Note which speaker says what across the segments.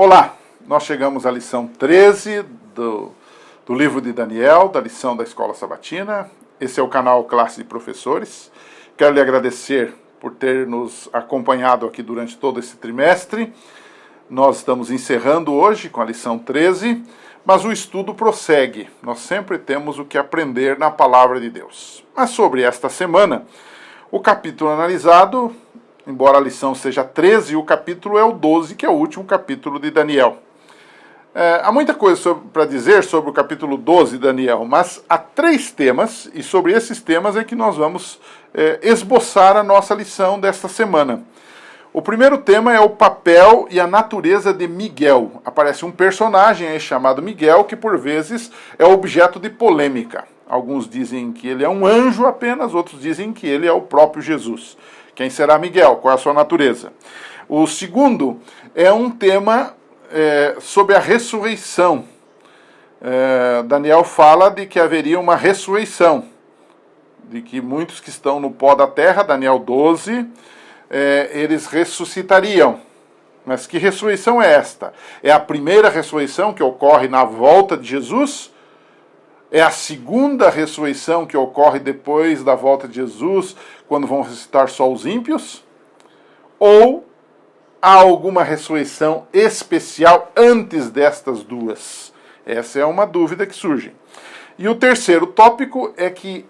Speaker 1: Olá, nós chegamos à lição 13 do livro de Daniel, da lição da Escola Sabatina. Esse é o canal Classe de Professores. Quero lhe agradecer por ter nos acompanhado aqui durante todo esse trimestre. Nós estamos encerrando hoje com a lição 13, mas o estudo prossegue. Nós sempre temos o que aprender na Palavra de Deus. Mas sobre esta semana, o capítulo analisado, embora a lição seja 13, o capítulo é o 12, que é o último capítulo de Daniel. Há muita coisa para dizer sobre o capítulo 12 de Daniel, mas há 3 temas, e sobre esses temas é que nós vamos esboçar a nossa lição desta semana. O primeiro tema é o papel e a natureza de Miguel. Aparece um personagem aí chamado Miguel, que por vezes é objeto de polêmica. Alguns dizem que ele é um anjo apenas, outros dizem que ele é o próprio Jesus. Quem será Miguel? Qual é a sua natureza? O segundo é um tema sobre a ressurreição. Daniel fala de que haveria uma ressurreição, de que muitos que estão no pó da terra, Daniel 12, eles ressuscitariam. Mas que ressurreição é esta? É a primeira ressurreição que ocorre na volta de Jesus? É a segunda ressurreição que ocorre depois da volta de Jesus, quando vão ressuscitar só os ímpios? Ou há alguma ressurreição especial antes destas duas? Essa é uma dúvida que surge. E o terceiro tópico é que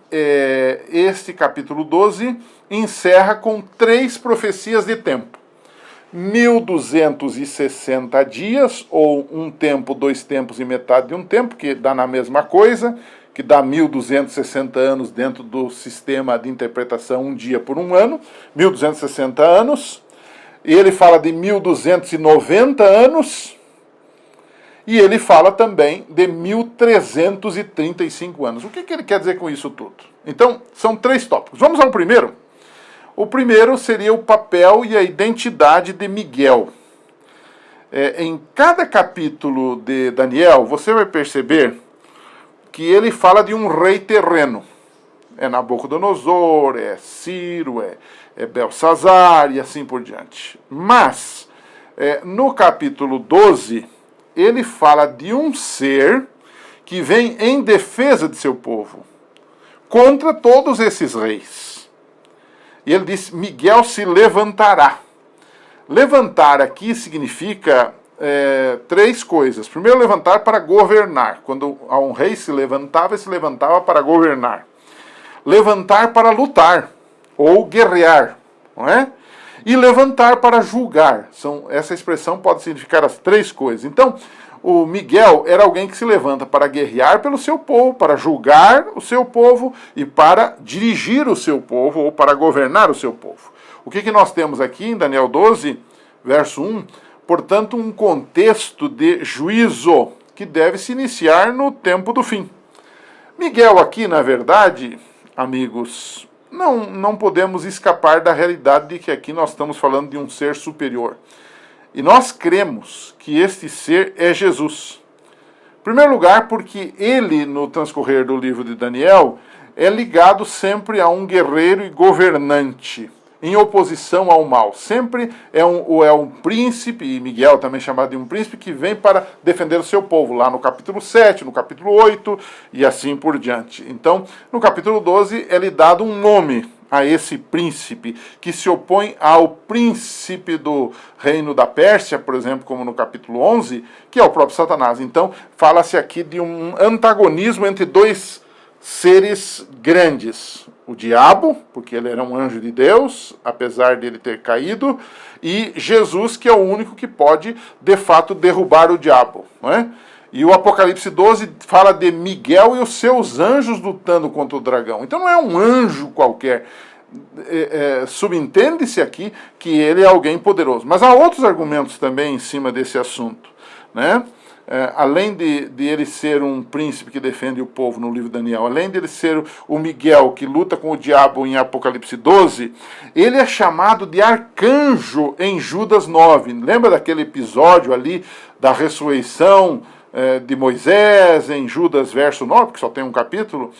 Speaker 1: este capítulo 12 encerra com 3 profecias de tempo. 1260 dias, ou um tempo, 2 tempos e metade de um tempo, que dá na mesma coisa, que dá 1260 anos dentro do sistema de interpretação, um dia por um ano, 1260 anos. E ele fala de 1290 anos, e ele fala também de 1335 anos. O que ele quer dizer com isso tudo? Então, são 3 tópicos. Vamos ao primeiro? O primeiro seria o papel e a identidade de Miguel. Em cada capítulo de Daniel, você vai perceber que ele fala de um rei terreno. É Nabucodonosor, é Ciro, é Belsazar e assim por diante. Mas, no capítulo 12, ele fala de um ser que vem em defesa de seu povo, contra todos esses reis. E ele diz, Miguel se levantará. Levantar aqui significa 3 coisas. Primeiro, levantar para governar. Quando um rei se levantava para governar. Levantar para lutar, ou guerrear, não é? E levantar para julgar. Essa expressão pode significar as 3 coisas. Então, o Miguel era alguém que se levanta para guerrear pelo seu povo, para julgar o seu povo e para dirigir o seu povo, ou para governar o seu povo. O que nós temos aqui em Daniel 12, verso 1? Portanto, um contexto de juízo que deve se iniciar no tempo do fim. Miguel aqui, na verdade, amigos, não podemos escapar da realidade de que aqui nós estamos falando de um ser superior. E nós cremos que este ser é Jesus. Em primeiro lugar, porque ele, no transcorrer do livro de Daniel, é ligado sempre a um guerreiro e governante, em oposição ao mal. Sempre é um príncipe, e Miguel também chamado de um príncipe, que vem para defender o seu povo, lá no capítulo 7, no capítulo 8, e assim por diante. Então, no capítulo 12, é lhe dado um nome a esse príncipe, que se opõe ao príncipe do reino da Pérsia, por exemplo, como no capítulo 11, que é o próprio Satanás. Então, fala-se aqui de um antagonismo entre 2 seres grandes. O diabo, porque ele era um anjo de Deus, apesar de ele ter caído, e Jesus, que é o único que pode, de fato, derrubar o diabo, não é? E o Apocalipse 12 fala de Miguel e os seus anjos lutando contra o dragão. Então não é um anjo qualquer. Subentende-se aqui que ele é alguém poderoso. Mas há outros argumentos também em cima desse assunto, né? Além de ele ser um príncipe que defende o povo no livro de Daniel, além de ele ser o Miguel que luta com o diabo em Apocalipse 12, ele é chamado de arcanjo em Judas 9. Lembra daquele episódio ali da ressurreição de Moisés, em Judas verso 9, que só tem um capítulo?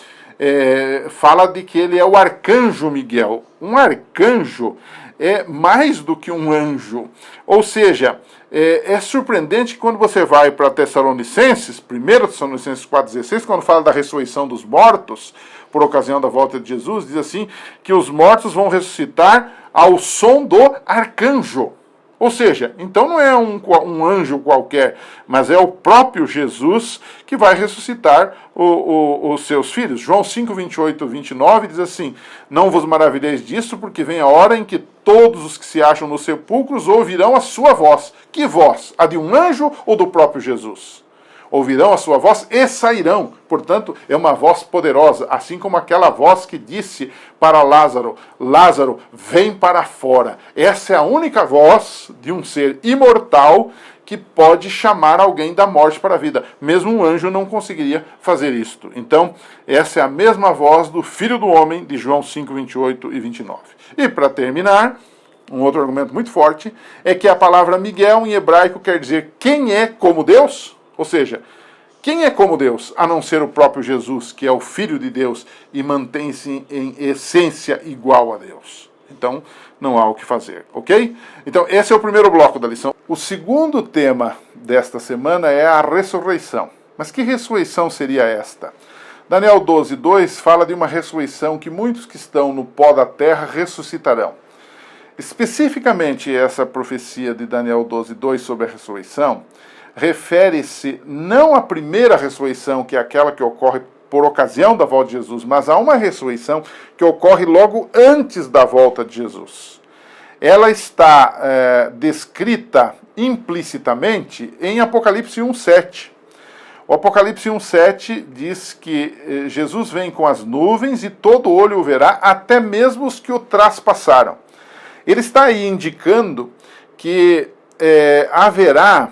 Speaker 1: fala de que ele é o arcanjo Miguel. Um arcanjo é mais do que um anjo. Ou seja, é surpreendente que quando você vai para Tessalonicenses, 1 Tessalonicenses 4,16, quando fala da ressurreição dos mortos, por ocasião da volta de Jesus, diz assim, que os mortos vão ressuscitar ao som do arcanjo. Ou seja, então não é um anjo qualquer, mas é o próprio Jesus que vai ressuscitar os seus filhos. João 5, 28, 29 diz assim, não vos maravilheis disso, porque vem a hora em que todos os que se acham nos sepulcros ouvirão a sua voz. Que voz? A de um anjo ou do próprio Jesus? Ouvirão a sua voz e sairão. Portanto, é uma voz poderosa, assim como aquela voz que disse para Lázaro, Lázaro, vem para fora. Essa é a única voz de um ser imortal que pode chamar alguém da morte para a vida. Mesmo um anjo não conseguiria fazer isto. Então, essa é a mesma voz do Filho do Homem, de João 5, 28 e 29. E para terminar, um outro argumento muito forte, é que a palavra Miguel em hebraico quer dizer quem é como Deus. Ou seja, quem é como Deus, a não ser o próprio Jesus, que é o Filho de Deus e mantém-se em essência igual a Deus? Então, não há o que fazer, ok? Então, esse é o primeiro bloco da lição. O segundo tema desta semana é a ressurreição. Mas que ressurreição seria esta? Daniel 12, 2 fala de uma ressurreição que muitos que estão no pó da terra ressuscitarão. Especificamente essa profecia de Daniel 12, 2 sobre a ressurreição refere-se não à primeira ressurreição, que é aquela que ocorre por ocasião da volta de Jesus, mas a uma ressurreição que ocorre logo antes da volta de Jesus. Ela está descrita implicitamente em Apocalipse 1,7. O Apocalipse 1,7 diz que Jesus vem com as nuvens e todo olho o verá, até mesmo os que o traspassaram. Ele está aí indicando que haverá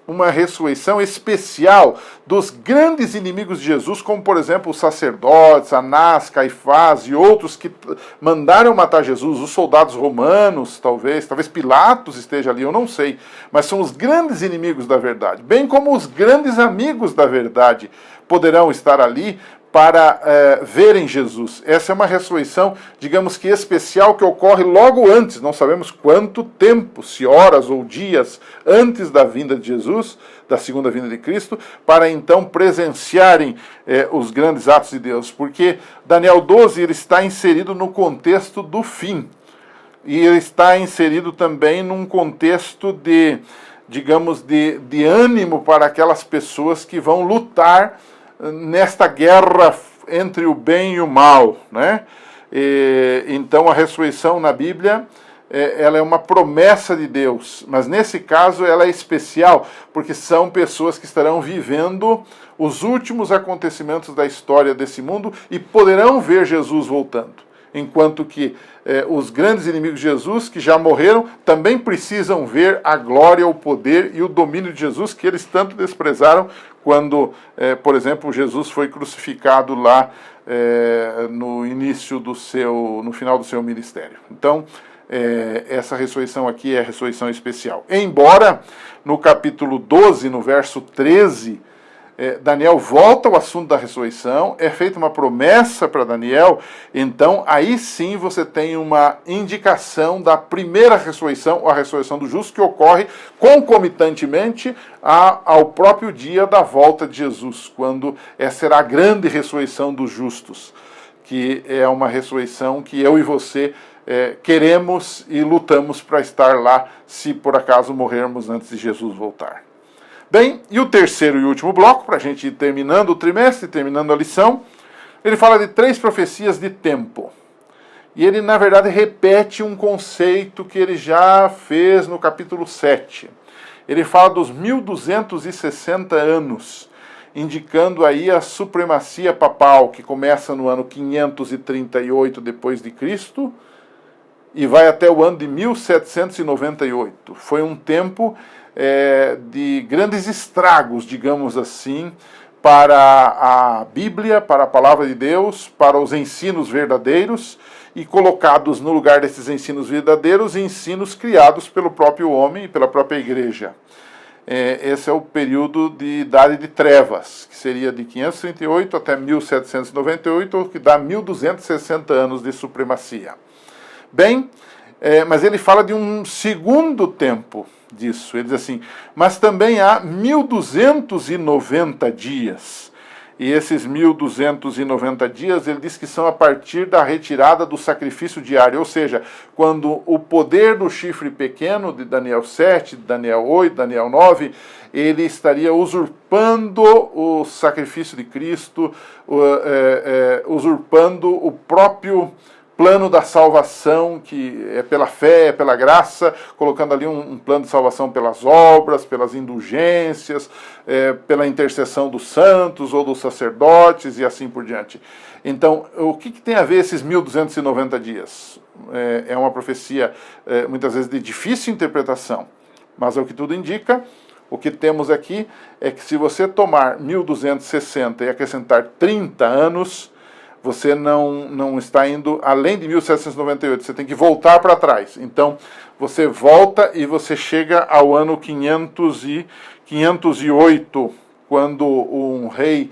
Speaker 1: uma ressurreição especial dos grandes inimigos de Jesus, como, por exemplo, os sacerdotes, Anás, Caifás e outros que mandaram matar Jesus, os soldados romanos, talvez Pilatos esteja ali, eu não sei, mas são os grandes inimigos da verdade, bem como os grandes amigos da verdade poderão estar ali para verem Jesus. Essa é uma ressurreição, digamos que especial, que ocorre logo antes, não sabemos quanto tempo, se horas ou dias antes da vinda de Jesus, da segunda vinda de Cristo, para então presenciarem os grandes atos de Deus. Porque Daniel 12 ele está inserido no contexto do fim. E ele está inserido também num contexto de, digamos, de ânimo para aquelas pessoas que vão lutar nesta guerra entre o bem e o mal, né? Então a ressurreição na Bíblia ela é uma promessa de Deus, mas nesse caso ela é especial porque são pessoas que estarão vivendo os últimos acontecimentos da história desse mundo e poderão ver Jesus voltando, enquanto que os grandes inimigos de Jesus, que já morreram, também precisam ver a glória, o poder e o domínio de Jesus, que eles tanto desprezaram quando, por exemplo, Jesus foi crucificado lá no final do seu ministério. Então, essa ressurreição aqui é a ressurreição especial. Embora, no capítulo 12, no verso 13, Daniel volta ao assunto da ressurreição, é feita uma promessa para Daniel, então aí sim você tem uma indicação da primeira ressurreição, a ressurreição do justo, que ocorre concomitantemente ao próprio dia da volta de Jesus, quando será a grande ressurreição dos justos, que é uma ressurreição que eu e você queremos e lutamos para estar lá, se por acaso morrermos antes de Jesus voltar. Bem, e o terceiro e último bloco, para a gente ir terminando o trimestre, terminando a lição, ele fala de 3 profecias de tempo. E ele, na verdade, repete um conceito que ele já fez no capítulo 7. Ele fala dos 1260 anos, indicando aí a supremacia papal, que começa no ano 538 depois de Cristo e vai até o ano de 1798. Foi um tempo de grandes estragos, digamos assim, para a Bíblia, para a palavra de Deus, para os ensinos verdadeiros, e colocados no lugar desses ensinos verdadeiros, ensinos criados pelo próprio homem e pela própria igreja. esse é o período de Idade de Trevas, que seria de 538 até 1798, que dá 1260 anos de supremacia. Bem, mas ele fala de um segundo tempo disso. Ele diz assim, mas também há 1290 dias. E esses 1290 dias, ele diz que são a partir da retirada do sacrifício diário, ou seja, quando o poder do chifre pequeno, de Daniel 7, de Daniel 8, Daniel 9, ele estaria usurpando o sacrifício de Cristo, usurpando o próprio plano da salvação, que é pela fé, é pela graça, colocando ali um plano de salvação pelas obras, pelas indulgências, pela intercessão dos santos ou dos sacerdotes e assim por diante. Então, o que tem a ver esses 1290 dias? É uma profecia, muitas vezes, de difícil interpretação, mas é o que tudo indica. O que temos aqui é que se você tomar 1260 e acrescentar 30 anos, você não está indo além de 1798, você tem que voltar para trás. Então, você volta e você chega ao ano 508, quando um rei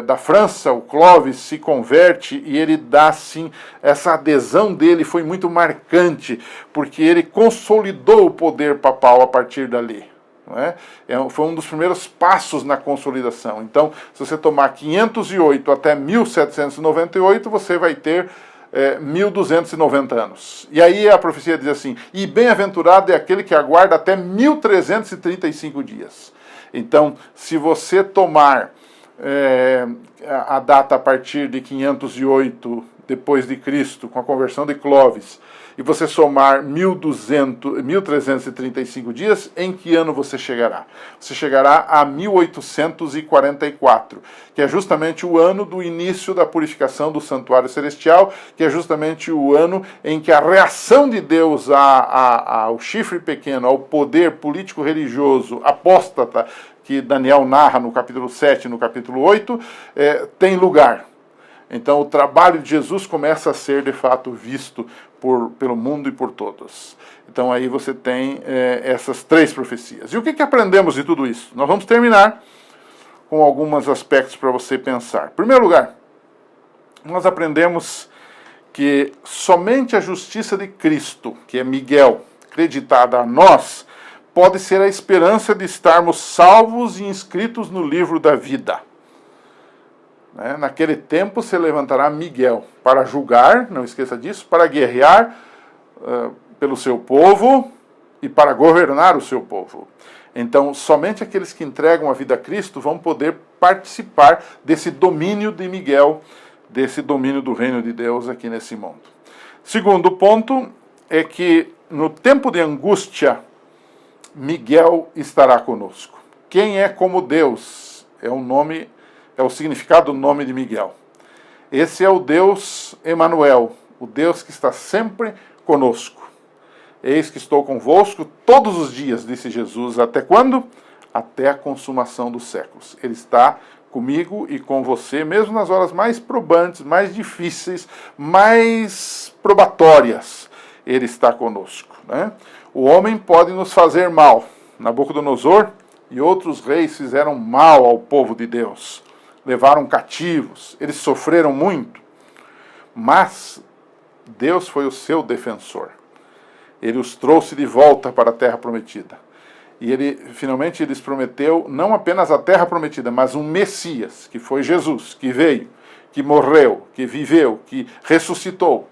Speaker 1: da França, o Clovis, se converte e ele dá, assim, essa adesão dele foi muito marcante, porque ele consolidou o poder papal a partir dali. Foi um dos primeiros passos na consolidação. Então, se você tomar 508 até 1798, você vai ter 1290 anos. E aí a profecia diz assim, e bem-aventurado é aquele que aguarda até 1335 dias. Então, se você tomar a data a partir de 508 depois de Cristo, com a conversão de Clovis, e você somar 1335 dias, em que ano você chegará? Você chegará a 1844, que é justamente o ano do início da purificação do santuário celestial, que é justamente o ano em que a reação de Deus ao chifre pequeno, ao poder político-religioso apóstata, que Daniel narra no capítulo 7 e no capítulo 8, tem lugar. Então o trabalho de Jesus começa a ser de fato visto pelo mundo e por todos. Então aí você tem essas três profecias. E o que aprendemos de tudo isso? Nós vamos terminar com alguns aspectos para você pensar. Em primeiro lugar, nós aprendemos que somente a justiça de Cristo, que é Miguel, acreditada a nós, pode ser a esperança de estarmos salvos e inscritos no livro da vida. Naquele tempo se levantará Miguel para julgar, não esqueça disso, para guerrear pelo seu povo e para governar o seu povo. Então, somente aqueles que entregam a vida a Cristo vão poder participar desse domínio de Miguel, desse domínio do reino de Deus aqui nesse mundo. Segundo ponto é que no tempo de angústia, Miguel estará conosco. Quem é como Deus? É o significado do nome de Miguel. Esse é o Deus Emanuel, o Deus que está sempre conosco. Eis que estou convosco todos os dias, disse Jesus. Até quando? Até a consumação dos séculos. Ele está comigo e com você, mesmo nas horas mais probantes, mais difíceis, mais probatórias. Ele está conosco. O homem pode nos fazer mal. Nabucodonosor e outros reis fizeram mal ao povo de Deus. Levaram cativos, eles sofreram muito, mas Deus foi o seu defensor. Ele os trouxe de volta para a terra prometida. E finalmente lhes prometeu não apenas a terra prometida, mas um Messias, que foi Jesus, que veio, que morreu, que viveu, que ressuscitou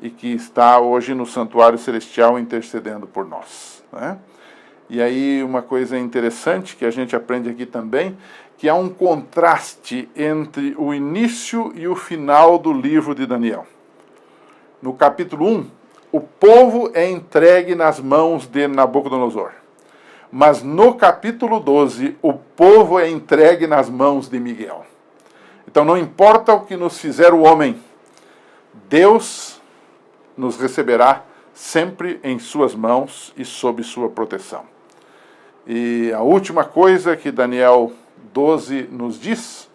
Speaker 1: e que está hoje no santuário celestial intercedendo por nós. E aí uma coisa interessante que a gente aprende aqui também, que há um contraste entre o início e o final do livro de Daniel. No capítulo 1, o povo é entregue nas mãos de Nabucodonosor. Mas no capítulo 12, o povo é entregue nas mãos de Miguel. Então não importa o que nos fizer o homem, Deus nos receberá sempre em suas mãos e sob sua proteção. E a última coisa que Daniel 12 nos diz,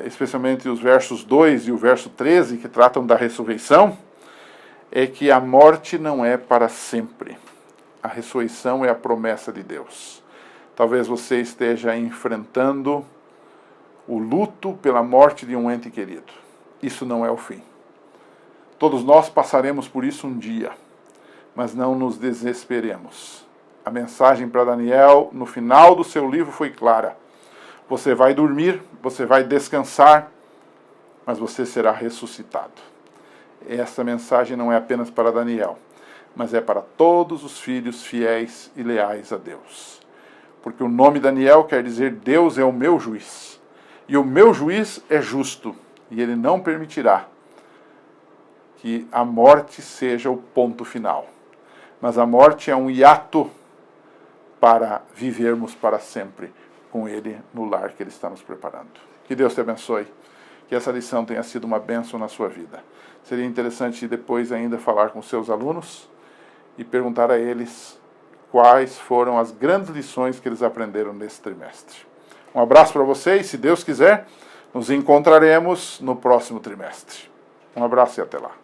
Speaker 1: especialmente os versos 2 e o verso 13, que tratam da ressurreição, é que a morte não é para sempre. A ressurreição é a promessa de Deus. Talvez você esteja enfrentando o luto pela morte de um ente querido. Isso não é o fim. Todos nós passaremos por isso um dia, mas não nos desesperemos. A mensagem para Daniel, no final do seu livro, foi clara. Você vai dormir, você vai descansar, mas você será ressuscitado. Essa mensagem não é apenas para Daniel, mas é para todos os filhos fiéis e leais a Deus. Porque o nome Daniel quer dizer Deus é o meu juiz. E o meu juiz é justo, e ele não permitirá que a morte seja o ponto final. Mas a morte é um hiato para vivermos para sempre com ele no lar que ele está nos preparando. Que Deus te abençoe. Que essa lição tenha sido uma bênção na sua vida. Seria interessante depois ainda falar com seus alunos e perguntar a eles quais foram as grandes lições que eles aprenderam nesse trimestre. Um abraço para vocês, se Deus quiser, nos encontraremos no próximo trimestre. Um abraço e até lá.